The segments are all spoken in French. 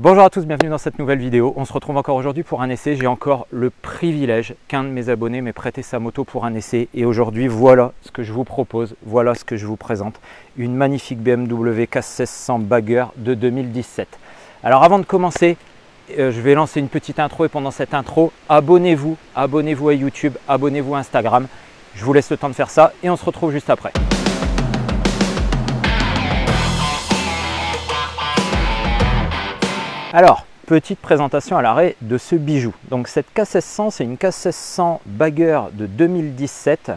Bonjour à tous, bienvenue dans cette nouvelle vidéo. On se retrouve encore aujourd'hui pour un essai. J'ai encore le privilège qu'un de mes abonnés m'ait prêté sa moto pour un essai. Et aujourd'hui, voilà ce que je vous propose, voilà ce que je vous présente. Une magnifique BMW K1600 Bagger de 2017. Alors avant de commencer, je vais lancer une petite intro et pendant cette intro, abonnez-vous à YouTube, abonnez-vous à Instagram. Je vous laisse le temps de faire ça et on se retrouve juste après. Alors, petite présentation à l'arrêt de ce bijou. Donc cette K1600, c'est une K1600 Bagger de 2017.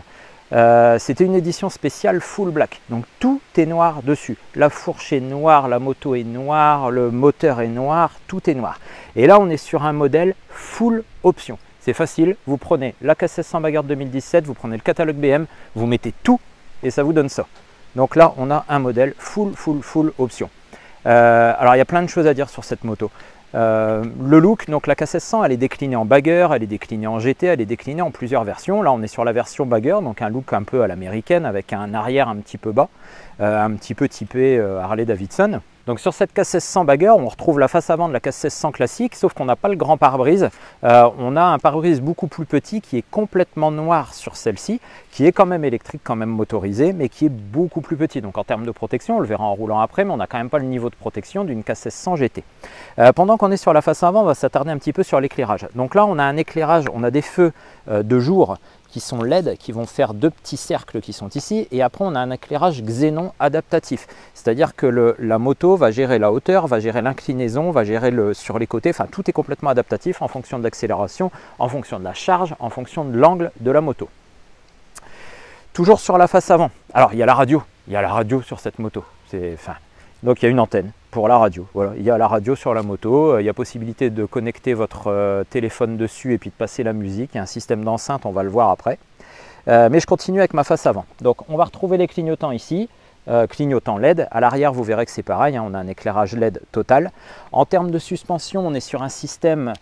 C'était une édition spéciale full black. Donc tout est noir dessus. La fourche est noire, la moto est noire, le moteur est noir, tout est noir. Et là, on est sur un modèle full option. C'est facile, vous prenez la K1600 Bagger de 2017, vous prenez le catalogue BM, vous mettez tout et ça vous donne ça. Donc là, on a un modèle full option. Alors il y a plein de choses à dire sur cette moto. Le look, donc la K1600, elle est déclinée en Bagger, elle est déclinée en GT, elle est déclinée en plusieurs versions. Là on est sur la version Bagger, donc un look un peu à l'américaine avec un arrière un petit peu bas, un petit peu typé Harley Davidson. Donc sur cette K1600 Bagger, on retrouve la face avant de la K1600 classique, sauf qu'on n'a pas le grand pare-brise. On a un pare-brise beaucoup plus petit qui est complètement noir sur celle-ci, qui est quand même électrique, quand même motorisé, mais qui est beaucoup plus petit. Donc en termes de protection, on le verra en roulant après, mais on n'a quand même pas le niveau de protection d'une K1600 GT. Pendant qu'on est sur la face avant, on va s'attarder un petit peu sur l'éclairage. Donc là, on a un éclairage, on a des feux de jour qui sont LED, qui vont faire deux petits cercles qui sont ici, et après on a un éclairage xénon adaptatif, c'est-à-dire que la moto va gérer la hauteur, va gérer l'inclinaison, va gérer sur les côtés, enfin tout est complètement adaptatif en fonction de l'accélération, en fonction de la charge, en fonction de l'angle de la moto. Toujours sur la face avant, alors il y a la radio sur cette moto, donc il y a une antenne pour la radio, voilà. Il y a la radio sur la moto, il y a possibilité de connecter votre téléphone dessus et puis de passer la musique, il y a un système d'enceinte, on va le voir après. Mais je continue avec ma face avant. Donc on va retrouver les clignotants ici, clignotants LED. À l'arrière, vous verrez que c'est pareil, hein, on a un éclairage LED total. En termes de suspension, on est sur un système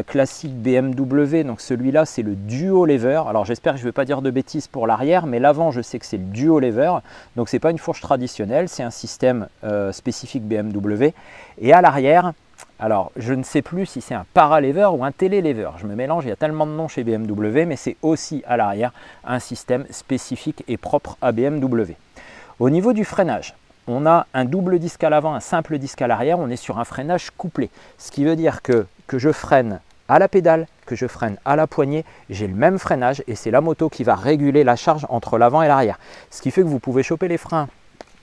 classique BMW, donc celui-là c'est le duo lever. Alors j'espère que je ne vais pas dire de bêtises pour l'arrière, mais l'avant je sais que c'est le duo lever, donc c'est pas une fourche traditionnelle, c'est un système spécifique BMW. Et à l'arrière, alors je ne sais plus si c'est un para-lever ou un télé-lever, je me mélange, il y a tellement de noms chez BMW, mais c'est aussi à l'arrière un système spécifique et propre à BMW. Au niveau du freinage, on a un double disque à l'avant, un simple disque à l'arrière, on est sur un freinage couplé. Ce qui veut dire que je freine à la pédale, que je freine à la poignée, j'ai le même freinage et c'est la moto qui va réguler la charge entre l'avant et l'arrière. Ce qui fait que vous pouvez choper les freins,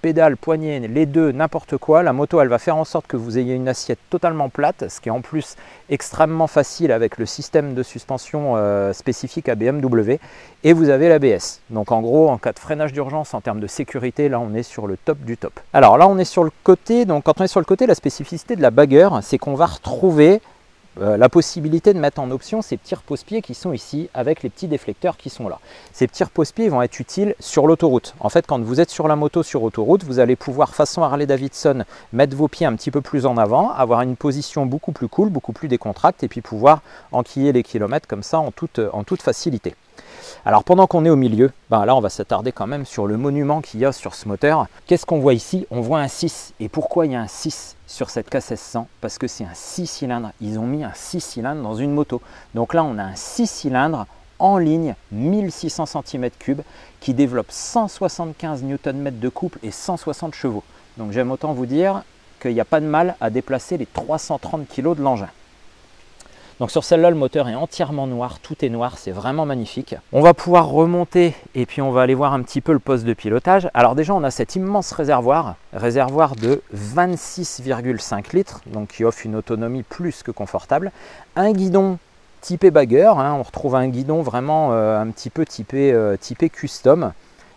pédale, poignée, les deux, n'importe quoi. La moto, elle va faire en sorte que vous ayez une assiette totalement plate, ce qui est en plus extrêmement facile avec le système de suspension spécifique à BMW. Et vous avez l'ABS. Donc en gros, en cas de freinage d'urgence, en termes de sécurité, là on est sur le top du top. Alors là on est sur le côté, donc quand on est sur le côté, la spécificité de la Bagger, c'est qu'on va retrouver la possibilité de mettre en option ces petits repose-pieds qui sont ici avec les petits déflecteurs qui sont là. Ces petits repose-pieds vont être utiles sur l'autoroute. En fait, quand vous êtes sur la moto sur autoroute, vous allez pouvoir, façon Harley Davidson, mettre vos pieds un petit peu plus en avant, avoir une position beaucoup plus cool, beaucoup plus décontracte et puis pouvoir enquiller les kilomètres comme ça en toute facilité. Alors pendant qu'on est au milieu, là on va s'attarder quand même sur le monument qu'il y a sur ce moteur. Qu'est-ce qu'on voit ici? On voit un 6. Et pourquoi il y a un 6 sur cette K1600? Parce que c'est un 6 cylindres. Ils ont mis un 6 cylindres dans une moto. Donc là on a un 6 cylindres en ligne, 1600 cm3, qui développe 175 Nm de couple et 160 chevaux. Donc j'aime autant vous dire qu'il n'y a pas de mal à déplacer les 330 kg de l'engin. Donc sur celle-là, le moteur est entièrement noir, tout est noir, c'est vraiment magnifique. On va pouvoir remonter et puis on va aller voir un petit peu le poste de pilotage. Alors déjà, on a cet immense réservoir de 26,5 litres, donc qui offre une autonomie plus que confortable. Un guidon typé Bagger, hein, on retrouve un guidon vraiment un petit peu typé custom,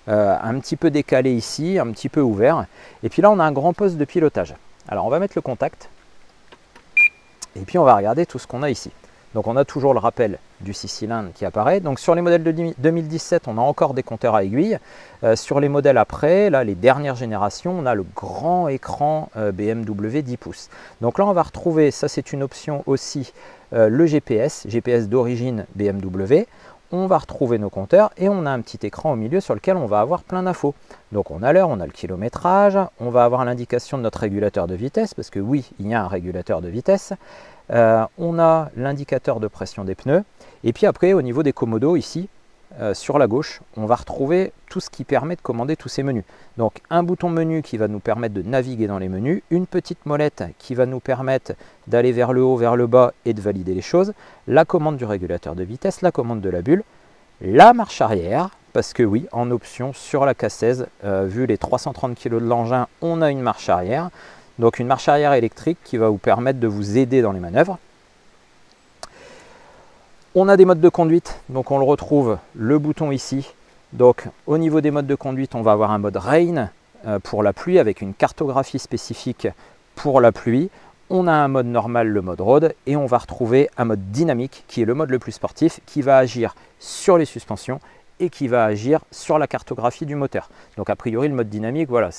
un petit peu décalé ici, un petit peu ouvert. Et puis là, on a un grand poste de pilotage. Alors on va mettre le contact. Et puis on va regarder tout ce qu'on a ici. Donc on a toujours le rappel du 6 cylindres qui apparaît. Donc sur les modèles de 2017, on a encore des compteurs à aiguilles. Sur les modèles après, là les dernières générations, on a le grand écran BMW 10 pouces. Donc là on va retrouver, ça c'est une option aussi, le GPS d'origine BMW. on va retrouver nos compteurs et on a un petit écran au milieu sur lequel on va avoir plein d'infos. Donc on a l'heure, on a le kilométrage, on va avoir l'indication de notre régulateur de vitesse, parce que oui, il y a un régulateur de vitesse. On a l'indicateur de pression des pneus. Et puis après, au niveau des commodos, ici, sur la gauche, on va retrouver tout ce qui permet de commander tous ces menus. Donc un bouton menu qui va nous permettre de naviguer dans les menus, une petite molette qui va nous permettre d'aller vers le haut, vers le bas et de valider les choses, la commande du régulateur de vitesse, la commande de la bulle, la marche arrière, parce que oui, en option sur la K16, vu les 330 kg de l'engin, on a une marche arrière. Donc une marche arrière électrique qui va vous permettre de vous aider dans les manœuvres. On a des modes de conduite, donc on le retrouve, le bouton ici. Donc au niveau des modes de conduite, on va avoir un mode Rain pour la pluie avec une cartographie spécifique pour la pluie. On a un mode normal, le mode road, et on va retrouver un mode dynamique qui est le mode le plus sportif, qui va agir sur les suspensions et qui va agir sur la cartographie du moteur. Donc a priori le mode dynamique, voilà,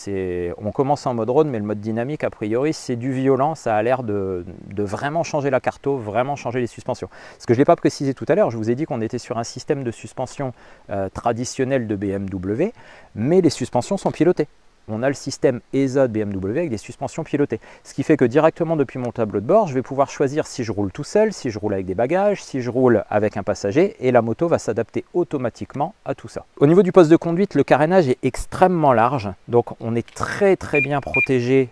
on commence en mode road, mais le mode dynamique a priori c'est du violent, ça a l'air de vraiment changer la carto, vraiment changer les suspensions. Ce que je n'ai pas précisé tout à l'heure, je vous ai dit qu'on était sur un système de suspension traditionnel de BMW, mais les suspensions sont pilotées. On a le système ESA de BMW avec des suspensions pilotées. Ce qui fait que directement depuis mon tableau de bord, je vais pouvoir choisir si je roule tout seul, si je roule avec des bagages, si je roule avec un passager, et la moto va s'adapter automatiquement à tout ça. Au niveau du poste de conduite, le carénage est extrêmement large, donc on est très bien protégé.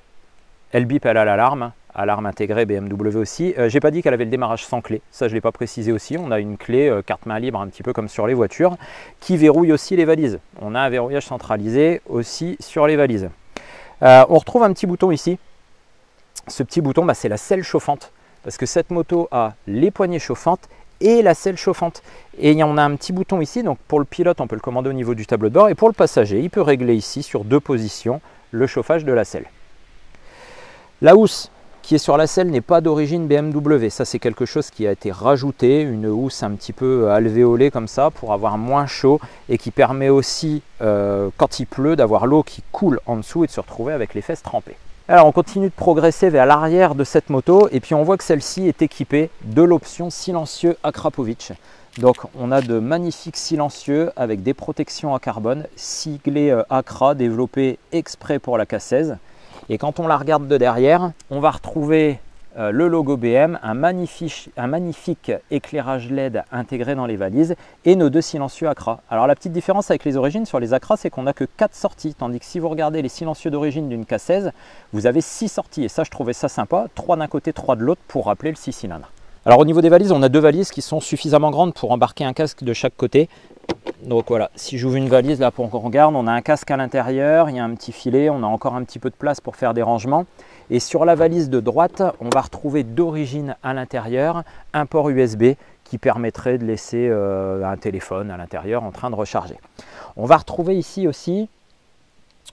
Elle bip, elle a l'alarme. Alarme intégrée BMW aussi. J'ai pas dit qu'elle avait le démarrage sans clé, ça je l'ai pas précisé aussi. On a une clé carte main libre un petit peu comme sur les voitures qui verrouille aussi les valises. On a un verrouillage centralisé aussi sur les valises. On retrouve un petit bouton ici. Ce petit bouton, c'est la selle chauffante parce que cette moto a les poignées chauffantes et la selle chauffante. Et on a un petit bouton ici, donc pour le pilote on peut le commander au niveau du tableau de bord et pour le passager il peut régler ici sur 2 positions le chauffage de la selle. La housse qui est sur la selle n'est pas d'origine BMW. Ça, c'est quelque chose qui a été rajouté, une housse un petit peu alvéolée comme ça pour avoir moins chaud et qui permet aussi, quand il pleut, d'avoir l'eau qui coule en dessous et de se retrouver avec les fesses trempées. Alors, on continue de progresser vers l'arrière de cette moto et puis on voit que celle-ci est équipée de l'option silencieux Akrapovic. Donc, on a de magnifiques silencieux avec des protections à carbone, siglés Akra, développés exprès pour la K16. Et quand on la regarde de derrière, on va retrouver le logo BM, un magnifique éclairage LED intégré dans les valises et nos 2 silencieux Akra. Alors la petite différence avec les origines sur les Akra, c'est qu'on n'a que 4 sorties, tandis que si vous regardez les silencieux d'origine d'une K16, vous avez 6 sorties. Et ça, je trouvais ça sympa, 3 d'un côté, 3 de l'autre pour rappeler le 6 cylindres. Alors au niveau des valises, on a 2 valises qui sont suffisamment grandes pour embarquer un casque de chaque côté. Donc voilà, si j'ouvre une valise là pour qu'on regarde, on a un casque à l'intérieur, il y a un petit filet, on a encore un petit peu de place pour faire des rangements. Et sur la valise de droite, on va retrouver d'origine à l'intérieur un port USB qui permettrait de laisser un téléphone à l'intérieur en train de recharger. On va retrouver ici aussi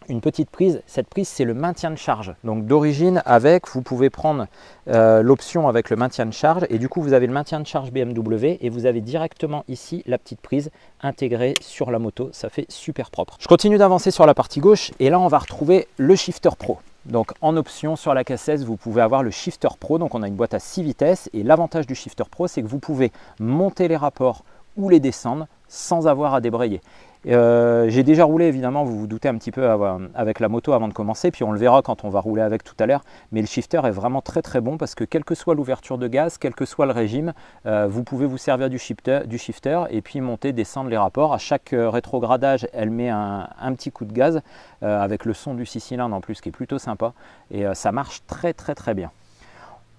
une petite prise. Cette prise, c'est le maintien de charge. Donc d'origine avec, vous pouvez prendre l'option avec le maintien de charge et du coup vous avez le maintien de charge BMW et vous avez directement ici la petite prise intégrée sur la moto. Ça fait super propre. Je continue d'avancer sur la partie gauche et là on va retrouver le Shifter Pro. Donc en option sur la K16, vous pouvez avoir le Shifter Pro. Donc on a une boîte à 6 vitesses et l'avantage du Shifter Pro, c'est que vous pouvez monter les rapports ou les descendre sans avoir à débrayer. J'ai déjà roulé, évidemment, vous vous doutez un petit peu avec la moto avant de commencer, puis on le verra quand on va rouler avec tout à l'heure, mais le shifter est vraiment très bon parce que quelle que soit l'ouverture de gaz, quel que soit le régime, vous pouvez vous servir du shifter et puis monter, descendre les rapports. À chaque rétrogradage, elle met un petit coup de gaz avec le son du 6 cylindres en plus qui est plutôt sympa et ça marche très bien.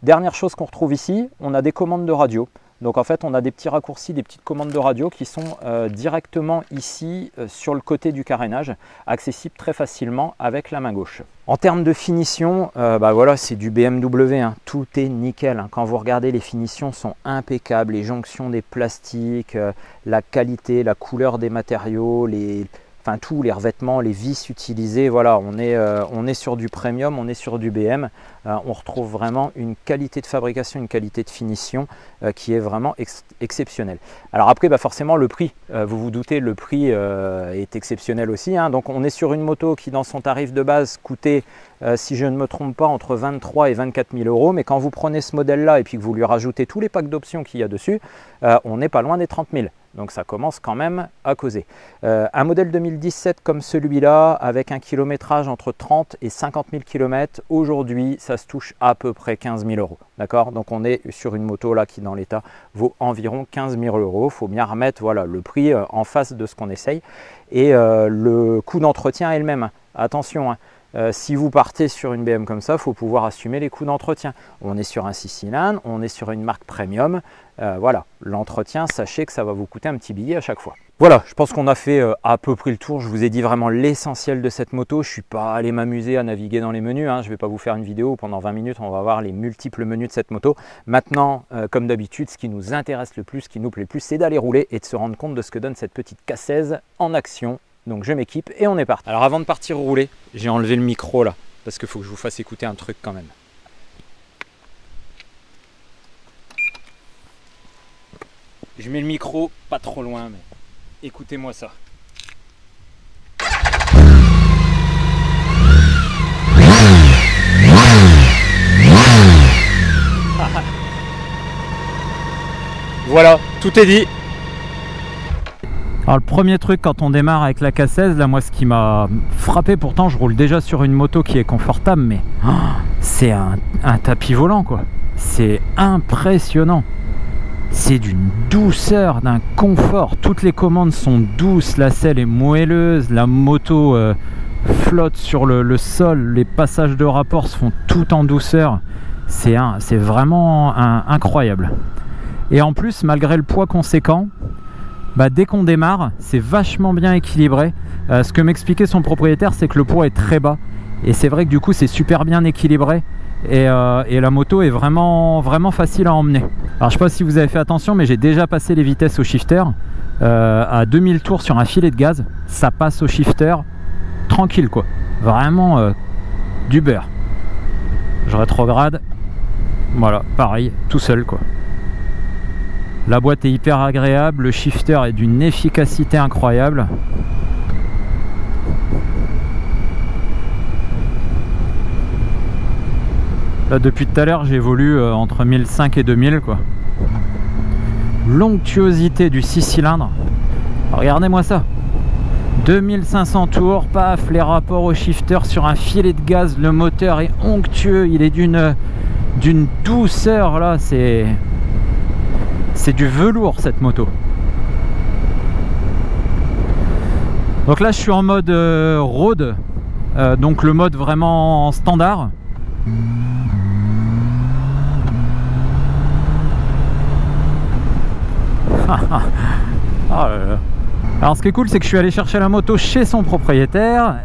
Dernière chose qu'on retrouve ici, on a des commandes de radio. Donc en fait, on a des petits raccourcis, des petites commandes de radio qui sont directement ici sur le côté du carénage, accessibles très facilement avec la main gauche. En termes de finition, voilà, c'est du BMW, hein. Tout est nickel. Hein. Quand vous regardez, les finitions sont impeccables, les jonctions des plastiques, la qualité, la couleur des matériaux, enfin tous les revêtements, les vis utilisées, voilà, on est sur du premium, on est sur du BM, on retrouve vraiment une qualité de fabrication, une qualité de finition qui est vraiment exceptionnelle. Alors après, forcément le prix, vous vous doutez, le prix est exceptionnel aussi, hein. Donc on est sur une moto qui dans son tarif de base coûtait, si je ne me trompe pas, entre 23 et 24 000 euros, mais quand vous prenez ce modèle là et puis que vous lui rajoutez tous les packs d'options qu'il y a dessus, on n'est pas loin des 30 000. Donc ça commence quand même à causer. Un modèle 2017 comme celui-là, avec un kilométrage entre 30 et 50 000 km, aujourd'hui, ça se touche à peu près 15 000 €. D'accord? Donc on est sur une moto là qui dans l'état vaut environ 15 000 €. Il faut bien remettre voilà, le prix en face de ce qu'on essaye. Et le coût d'entretien est le même. Attention, hein. Si vous partez sur une BM comme ça, il faut pouvoir assumer les coûts d'entretien. On est sur un 6 cylindres, on est sur une marque premium. Voilà, l'entretien, sachez que ça va vous coûter un petit billet à chaque fois. Voilà, je pense qu'on a fait à peu près le tour. Je vous ai dit vraiment l'essentiel de cette moto. Je ne suis pas allé m'amuser à naviguer dans les menus, hein. Je ne vais pas vous faire une vidéo où pendant 20 minutes, on va voir les multiples menus de cette moto. Maintenant, comme d'habitude, ce qui nous intéresse le plus, ce qui nous plaît le plus, c'est d'aller rouler et de se rendre compte de ce que donne cette petite K16 en action. Donc je m'équipe et on est parti. Alors avant de partir rouler, j'ai enlevé le micro là, parce qu'il faut que je vous fasse écouter un truc quand même. Je mets le micro pas trop loin, mais écoutez-moi ça. Voilà, tout est dit. Alors le premier truc quand on démarre avec la K16, là moi ce qui m'a frappé, pourtant je roule déjà sur une moto qui est confortable, mais c'est un tapis volant quoi. C'est impressionnant. C'est d'une douceur, d'un confort. Toutes les commandes sont douces, la selle est moelleuse, la moto flotte sur le sol, les passages de rapport se font tout en douceur. C'est vraiment incroyable. Et en plus, malgré le poids conséquent, dès qu'on démarre, c'est vachement bien équilibré. Ce que m'expliquait son propriétaire, c'est que le poids est très bas. Et c'est vrai que du coup, c'est super bien équilibré. Et la moto est vraiment facile à emmener. Alors je sais pas si vous avez fait attention, mais j'ai déjà passé les vitesses au shifter. À 2000 tours sur un filet de gaz, ça passe au shifter tranquille quoi. Vraiment du beurre. Je rétrograde. Voilà, pareil, tout seul quoi. La boîte est hyper agréable, le shifter est d'une efficacité incroyable. Là, depuis tout à l'heure, j'évolue entre 1005 et 2000 quoi. L'onctuosité du 6 cylindres. Regardez-moi ça. 2500 tours, paf, les rapports au shifter sur un filet de gaz, le moteur est onctueux, il est d'une douceur là, c'est du velours cette moto. Donc là je suis en mode road, donc le mode vraiment standard. Oh là là. Alors ce qui est cool, c'est que je suis allé chercher la moto chez son propriétaire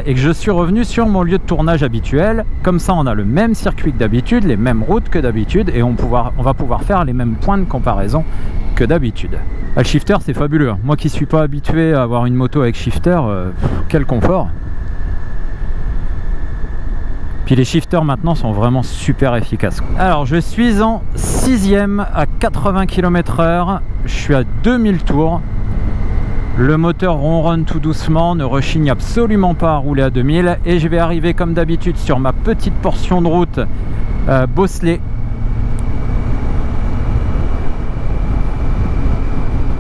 et que je suis revenu sur mon lieu de tournage habituel. Comme ça on a le même circuit que d'habitude, les mêmes routes que d'habitude, et on va pouvoir faire les mêmes points de comparaison que d'habitude. Le shifter c'est fabuleux, moi qui suis pas habitué à avoir une moto avec shifter, quel confort. Puis les shifters maintenant sont vraiment super efficaces. Alors je suis en 6e à 80 km/h, je suis à 2000 tours. Le moteur ronronne tout doucement, ne rechigne absolument pas à rouler à 2000 et je vais arriver comme d'habitude sur ma petite portion de route bosselée.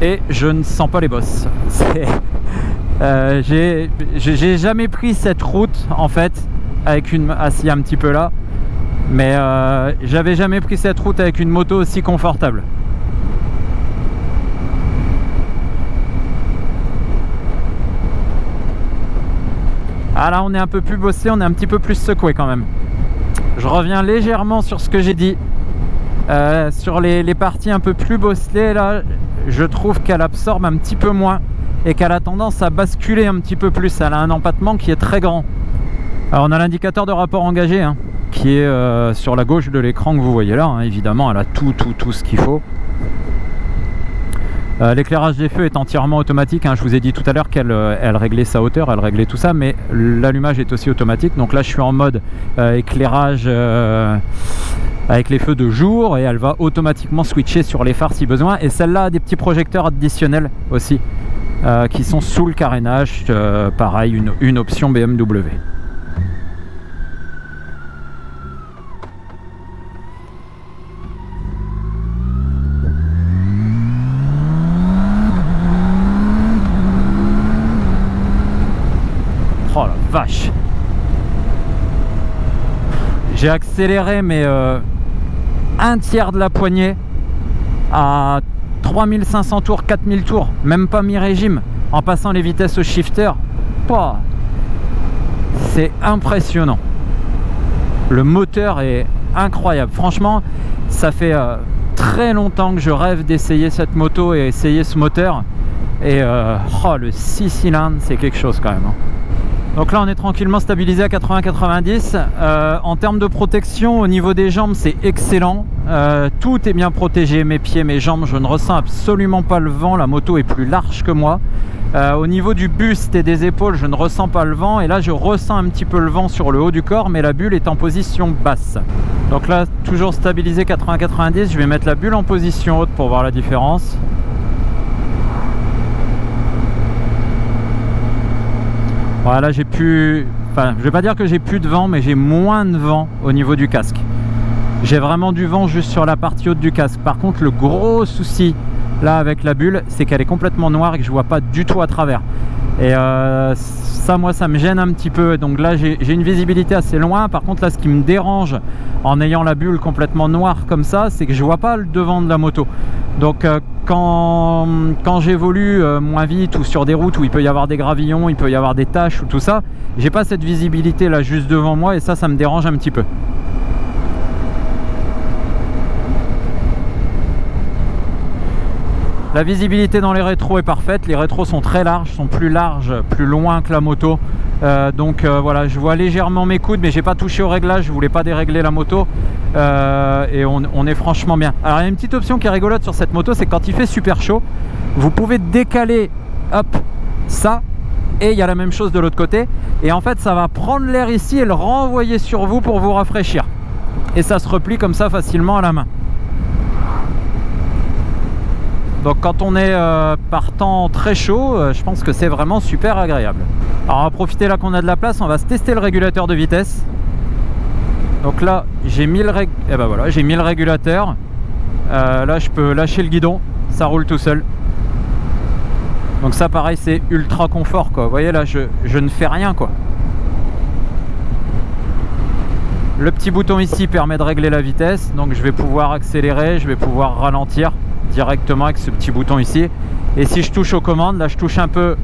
Et je ne sens pas les bosses. J'ai jamais pris cette route en fait avec une assise un petit peu là, mais j'avais jamais pris cette route avec une moto aussi confortable. Ah là on est un peu plus bossé, on est un petit peu plus secoué quand même. Je reviens légèrement sur ce que j'ai dit. Sur les parties un peu plus bosselées là, je trouve qu'elle absorbe un petit peu moins et qu'elle a tendance à basculer un petit peu plus. Elle a un empattement qui est très grand. Alors on a l'indicateur de rapport engagé hein, qui est sur la gauche de l'écran que vous voyez là, hein. Évidemment elle a tout ce qu'il faut. L'éclairage des feux est entièrement automatique, hein. Je vous ai dit tout à l'heure qu'elle réglait sa hauteur, elle réglait tout ça, mais l'allumage est aussi automatique. Donc là je suis en mode éclairage avec les feux de jour et elle va automatiquement switcher sur les phares si besoin. Et celle-là a des petits projecteurs additionnels aussi qui sont sous le carénage, pareil, une option BMW. accéléré mais un tiers de la poignée à 3500 tours, 4000 tours, même pas mi-régime, en passant les vitesses au shifter. C'est impressionnant. Le moteur est incroyable. Franchement, ça fait très longtemps que je rêve d'essayer cette moto et essayer ce moteur. Et le 6 cylindres, c'est quelque chose quand même. Donc là, on est tranquillement stabilisé à 80-90. En termes de protection, au niveau des jambes, c'est excellent. Tout est bien protégé, mes pieds, mes jambes. Je ne ressens absolument pas le vent. La moto est plus large que moi. Au niveau du buste et des épaules, je ne ressens pas le vent. Et là, je ressens un petit peu le vent sur le haut du corps, mais la bulle est en position basse. Donc là, toujours stabilisé 80-90. Je vais mettre la bulle en position haute pour voir la différence. Voilà, j'ai plus... Enfin, je vais pas dire que j'ai plus de vent, mais j'ai moins de vent au niveau du casque. J'ai vraiment du vent juste sur la partie haute du casque. Par contre, le gros souci là avec la bulle, c'est qu'elle est complètement noire et que je vois pas du tout à travers. Et ça, moi, ça me gêne un petit peu. Donc là, j'ai une visibilité assez loin. Par contre, là, ce qui me dérange en ayant la bulle complètement noire comme ça, c'est que je vois pas le devant de la moto. Donc quand j'évolue moins vite ou sur des routes où il peut y avoir des gravillons, il peut y avoir des taches ou tout ça, j'ai pas cette visibilité là juste devant moi et ça me dérange un petit peu. La visibilité dans les rétros est parfaite, les rétros sont très larges, sont plus larges, plus loin que la moto. Voilà, je vois légèrement mes coudes, mais j'ai pas touché au réglage, je voulais pas dérégler la moto. Et on est franchement bien. Alors il y a une petite option qui est rigolote sur cette moto, c'est que quand il fait super chaud, vous pouvez décaler, hop, ça, et il y a la même chose de l'autre côté. Et en fait, ça va prendre l'air ici et le renvoyer sur vous pour vous rafraîchir. Et ça se replie comme ça facilement à la main. Donc quand on est par temps très chaud, je pense que c'est vraiment super agréable. Alors on va profiter là qu'on a de la place, on va se tester le régulateur de vitesse. Donc là j'ai mis le régulateur. Là je peux lâcher le guidon, ça roule tout seul. Donc ça pareil, c'est ultra confort quoi. Vous voyez là, je ne fais rien quoi. Le petit bouton ici permet de régler la vitesse, donc je vais pouvoir accélérer, je vais pouvoir ralentir directement avec ce petit bouton ici. Et si je touche aux commandes, là je touche un peu,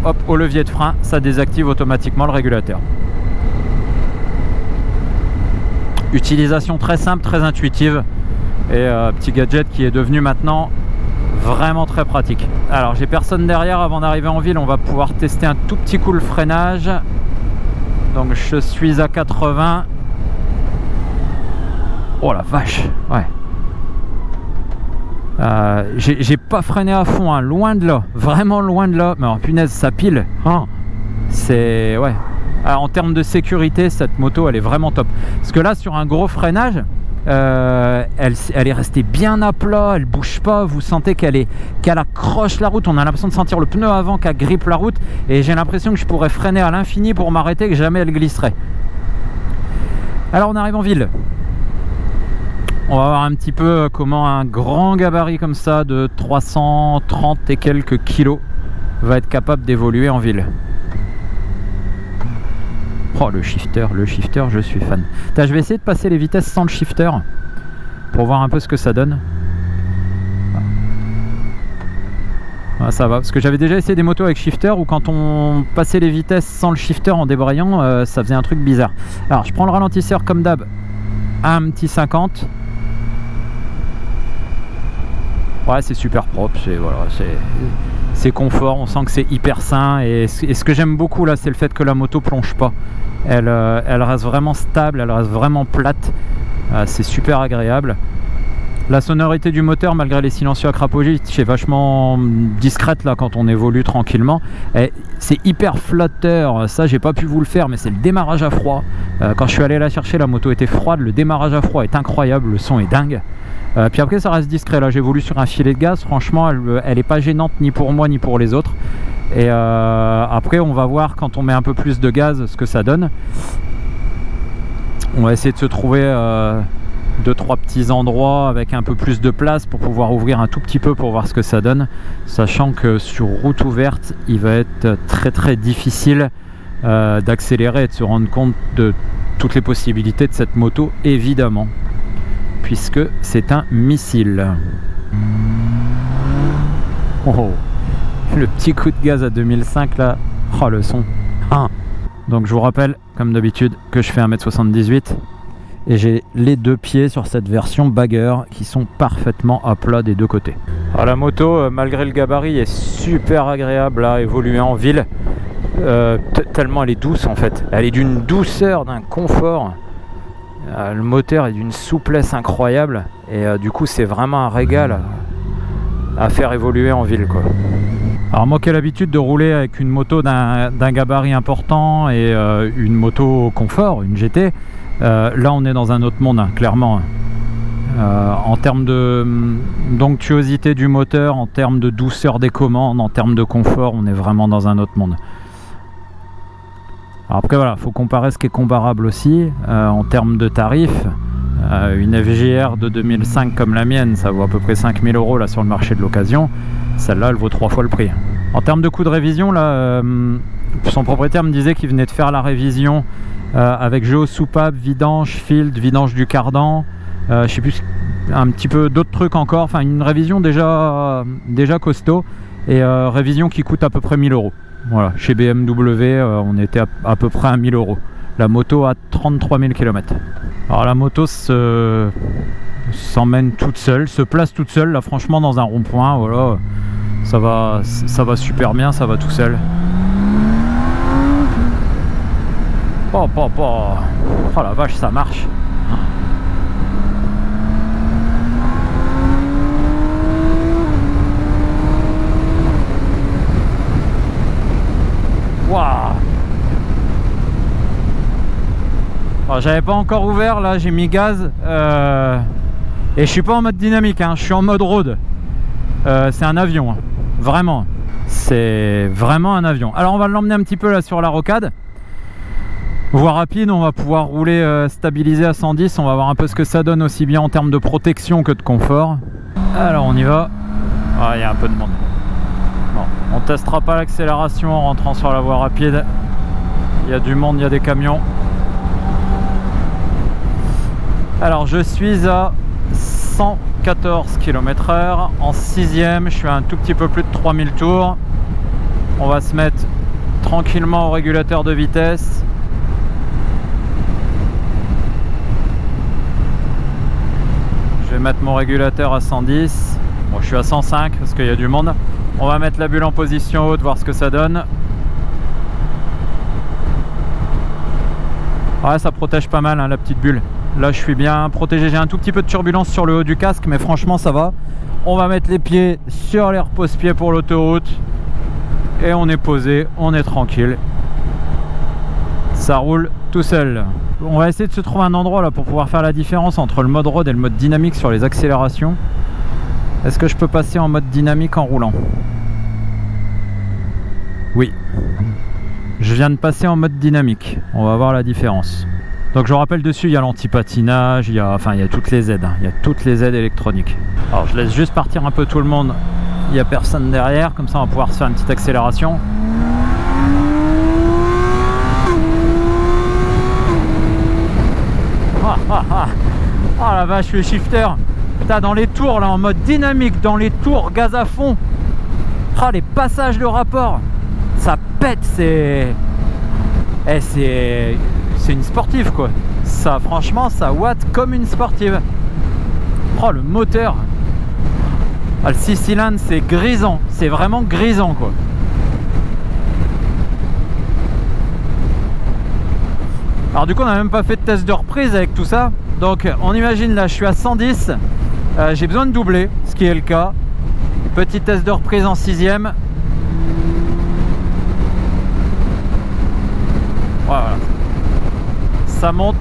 hop, au levier de frein, ça désactive automatiquement le régulateur. Utilisation très simple, très intuitive, et petit gadget qui est devenu maintenant vraiment très pratique. Alors j'ai personne derrière avant d'arriver en ville, on va pouvoir tester un tout petit coup le freinage. Donc je suis à 80. Oh la vache, ouais. J'ai pas freiné à fond, hein, loin de là, vraiment loin de là. Mais oh, punaise, ça pile. Oh, c'est ouais. Alors, en termes de sécurité, cette moto, elle est vraiment top. Parce que là, sur un gros freinage, elle est restée bien à plat, elle bouge pas. Vous sentez qu'elle accroche la route. On a l'impression de sentir le pneu avant qu'elle grippe la route. Et j'ai l'impression que je pourrais freiner à l'infini pour m'arrêter, que jamais elle glisserait. Alors, on arrive en ville. On va voir un petit peu comment un grand gabarit comme ça de 330 et quelques kilos va être capable d'évoluer en ville. Oh le shifter, je suis fan. Je vais essayer de passer les vitesses sans le shifter pour voir un peu ce que ça donne. Ah, ça va, parce que j'avais déjà essayé des motos avec shifter où quand on passait les vitesses sans le shifter en débrayant, ça faisait un truc bizarre. Alors je prends le ralentisseur comme d'hab, un petit 50. Ouais, c'est super propre, c'est confort, on sent que c'est hyper sain. Et ce que j'aime beaucoup là, c'est le fait que la moto plonge pas. Elle reste vraiment stable, elle reste vraiment plate. C'est super agréable. La sonorité du moteur, malgré les silencieux à crapaugis, c'est vachement discrète là quand on évolue tranquillement. C'est hyper flatteur, ça j'ai pas pu vous le faire, mais c'est le démarrage à froid. Quand je suis allé la chercher, la moto était froide, le démarrage à froid est incroyable, le son est dingue. Puis après ça reste discret, là j'évolue sur un filet de gaz, franchement elle est pas gênante ni pour moi ni pour les autres. Et après on va voir quand on met un peu plus de gaz ce que ça donne. On va essayer de se trouver 2-3 petits endroits avec un peu plus de place pour pouvoir ouvrir un tout petit peu pour voir ce que ça donne, sachant que sur route ouverte il va être très très difficile d'accélérer et de se rendre compte de toutes les possibilités de cette moto, évidemment, puisque c'est un missile. Oh, le petit coup de gaz à 2005 là, oh le son. Donc je vous rappelle, comme d'habitude, que je fais 1m78 et j'ai les deux pieds sur cette version bagger qui sont parfaitement à plat des deux côtés. Alors la moto, malgré le gabarit, est super agréable à évoluer en ville, tellement elle est douce en fait. Elle est d'une douceur, d'un confort. Le moteur est d'une souplesse incroyable et du coup c'est vraiment un régal à faire évoluer en ville, quoi. Alors moi qui ai l'habitude de rouler avec une moto d'un gabarit important et une moto confort, une GT, là on est dans un autre monde, hein, clairement. En termes d'onctuosité du moteur, en termes de douceur des commandes, en termes de confort, on est vraiment dans un autre monde. Alors après voilà, il faut comparer ce qui est comparable aussi en termes de tarifs. Une FJR de 2005 comme la mienne, ça vaut à peu près 5000 € là sur le marché de l'occasion. Celle-là, elle vaut 3 fois le prix. En termes de coût de révision, là, son propriétaire me disait qu'il venait de faire la révision avec géosoupape, vidange, field, vidange du cardan, je sais plus, un petit peu d'autres trucs encore. Enfin, une révision déjà costaud et révision qui coûte à peu près 1000 €. Voilà, chez BMW, on était à peu près à 1000 €. La moto a 33 000 km. Alors la moto s'emmène toute seule, se place toute seule, là franchement dans un rond-point, voilà, ça va super bien, ça va tout seul. Oh la vache, ça marche. Waouh. J'avais pas encore ouvert, là j'ai mis gaz et je suis pas en mode dynamique, hein, je suis en mode road. C'est un avion, hein. Vraiment, c'est vraiment un avion. Alors on va l'emmener un petit peu là sur la rocade, voie rapide, on va pouvoir rouler stabilisé à 110, on va voir un peu ce que ça donne aussi bien en termes de protection que de confort. Alors on y va. Ah, il y a un peu de monde. Bon, on testera pas l'accélération en rentrant sur la voie rapide, il y a du monde, il y a des camions. Alors je suis à 114 km/h en 6ème, je suis à un tout petit peu plus de 3000 tours. On va se mettre tranquillement au régulateur de vitesse. Je vais mettre mon régulateur à 110. Bon, je suis à 105 parce qu'il y a du monde. On va mettre la bulle en position haute, voir ce que ça donne. Ouais, ça protège pas mal, hein, la petite bulle. Là je suis bien protégé, j'ai un tout petit peu de turbulence sur le haut du casque, mais franchement ça va. On va mettre les pieds sur les repose-pieds pour l'autoroute et on est posé, on est tranquille. Ça roule tout seul. On va essayer de se trouver un endroit là pour pouvoir faire la différence entre le mode road et le mode dynamique sur les accélérations. Est-ce que je peux passer en mode dynamique en roulant? Oui. Je viens de passer en mode dynamique. On va voir la différence. Donc je rappelle, dessus il y a l'anti-patinage, il y a toutes les aides, hein. Il y a toutes les aides électroniques. Alors je laisse juste partir un peu tout le monde, il n'y a personne derrière, comme ça on va pouvoir se faire une petite accélération. Oh la vache, le shifter. Putain, dans les tours là, en mode dynamique, dans les tours, gaz à fond. Oh, les passages de rapport, ça pète, c'est une sportive quoi. Ça franchement ça watt comme une sportive. Oh le moteur, le 6 cylindres c'est grisant, c'est vraiment grisant quoi. Alors du coup on n'a même pas fait de test de reprise avec tout ça. Donc on imagine là je suis à 110, j'ai besoin de doubler, ce qui est le cas. Petit test de reprise en 6ème. Voilà. Ça monte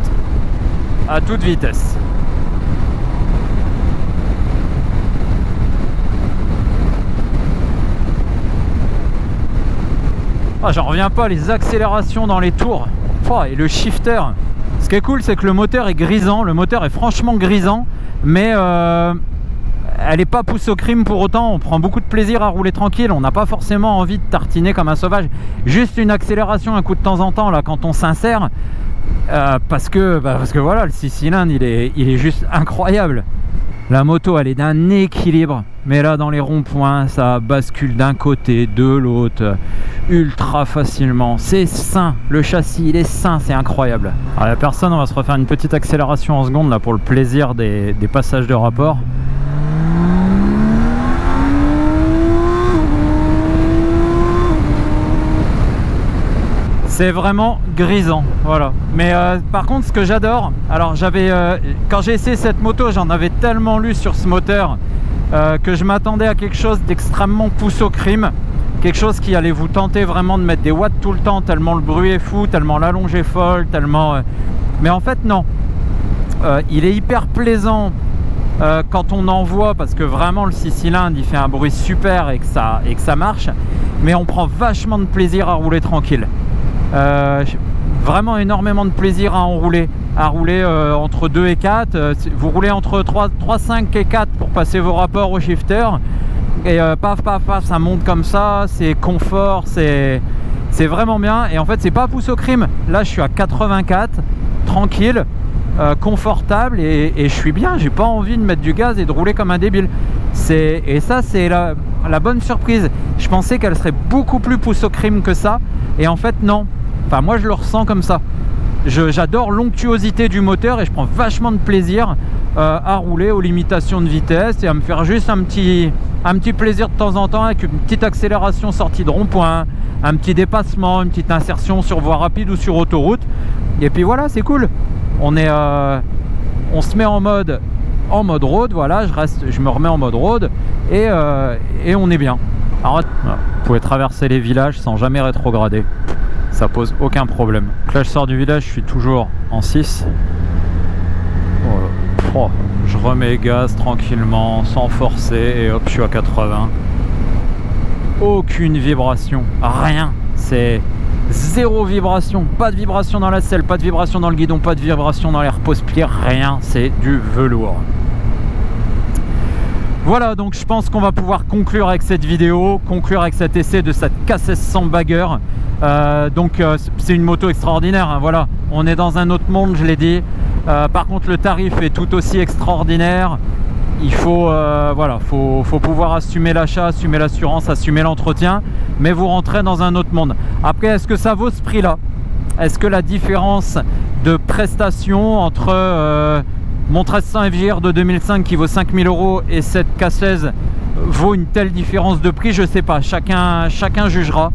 à toute vitesse. Ah, j'en reviens pas, les accélérations dans les tours. Oh, et le shifter. Ce qui est cool, c'est que le moteur est grisant. Le moteur est franchement grisant, mais elle n'est pas poussée au crime pour autant. On prend beaucoup de plaisir à rouler tranquille. On n'a pas forcément envie de tartiner comme un sauvage. Juste une accélération un coup de temps en temps là quand on s'insère. parce que voilà, le 6 cylindres il est juste incroyable. La moto elle est d'un équilibre, mais là dans les ronds-points ça bascule d'un côté, de l'autre, ultra facilement. C'est sain, le châssis il est sain, c'est incroyable. Alors la personne, on va se refaire une petite accélération en seconde là pour le plaisir des passages de rapport. C'est vraiment grisant, voilà. Mais par contre, ce que j'adore, alors quand j'ai essayé cette moto, j'en avais tellement lu sur ce moteur que je m'attendais à quelque chose d'extrêmement pousse au crime, quelque chose qui allait vous tenter vraiment de mettre des watts tout le temps, tellement le bruit est fou, tellement l'allonge est folle, tellement. Mais en fait, non. Il est hyper plaisant quand on envoie, parce que vraiment le 6 cylindres, il fait un bruit super et que ça marche. Mais on prend vachement de plaisir à rouler tranquille. Vraiment énormément de plaisir à rouler entre 2 et 4. Vous roulez entre 3, 5 et 4 pour passer vos rapports au shifter et paf paf paf, ça monte comme ça, c'est confort, c'est vraiment bien. Et en fait c'est pas pousse au crime, là je suis à 84 tranquille, confortable et je suis bien, j'ai pas envie de mettre du gaz et de rouler comme un débile. Et ça c'est la bonne surprise. Je pensais qu'elle serait beaucoup plus pousse au crime que ça, et en fait non. Enfin moi je le ressens comme ça. J'adore l'onctuosité du moteur et je prends vachement de plaisir à rouler aux limitations de vitesse et à me faire juste un petit plaisir de temps en temps avec une petite accélération sortie de rond-point, un petit dépassement, une petite insertion sur voie rapide ou sur autoroute. Et puis voilà, c'est cool. On se met en mode road, voilà, je me remets en mode road et on est bien. Alors, vous pouvez traverser les villages sans jamais rétrograder. Ça pose aucun problème. Donc là je sors du village, je suis toujours en 6. Oh, je remets gaz tranquillement, sans forcer, et hop, je suis à 80. Aucune vibration, rien. C'est zéro vibration, pas de vibration dans la selle, pas de vibration dans le guidon, pas de vibration dans les repose-pieds, rien, c'est du velours. Voilà, donc je pense qu'on va pouvoir conclure avec cette vidéo, conclure avec cet essai de cette K1600 Bagger. C'est une moto extraordinaire, hein, voilà, on est dans un autre monde, je l'ai dit. Par contre le tarif est tout aussi extraordinaire. Il faut, faut pouvoir assumer l'achat, assumer l'assurance, assumer l'entretien, mais vous rentrez dans un autre monde. Après, est-ce que ça vaut ce prix là? Est-ce que la différence de prestation entre mon 1300 FJR de 2005 qui vaut 5000 € et cette K16 vaut une telle différence de prix? Je sais pas, chacun jugera.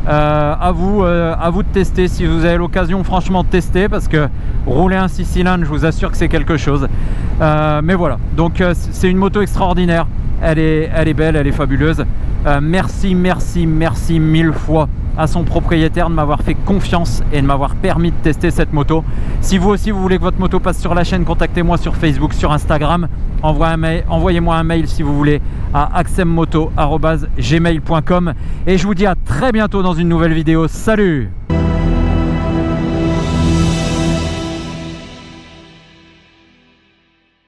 À vous de tester si vous avez l'occasion, franchement de tester, parce que rouler un 6 cylindres, je vous assure que c'est quelque chose. Mais voilà, donc c'est une moto extraordinaire, elle est belle, elle est fabuleuse. Merci mille fois à son propriétaire de m'avoir fait confiance et de m'avoir permis de tester cette moto. Si vous aussi vous voulez que votre moto passe sur la chaîne, contactez-moi sur Facebook, sur Instagram, envoyez-moi un mail si vous voulez à axemmoto@gmail.com, et je vous dis à très bientôt dans une nouvelle vidéo. Salut!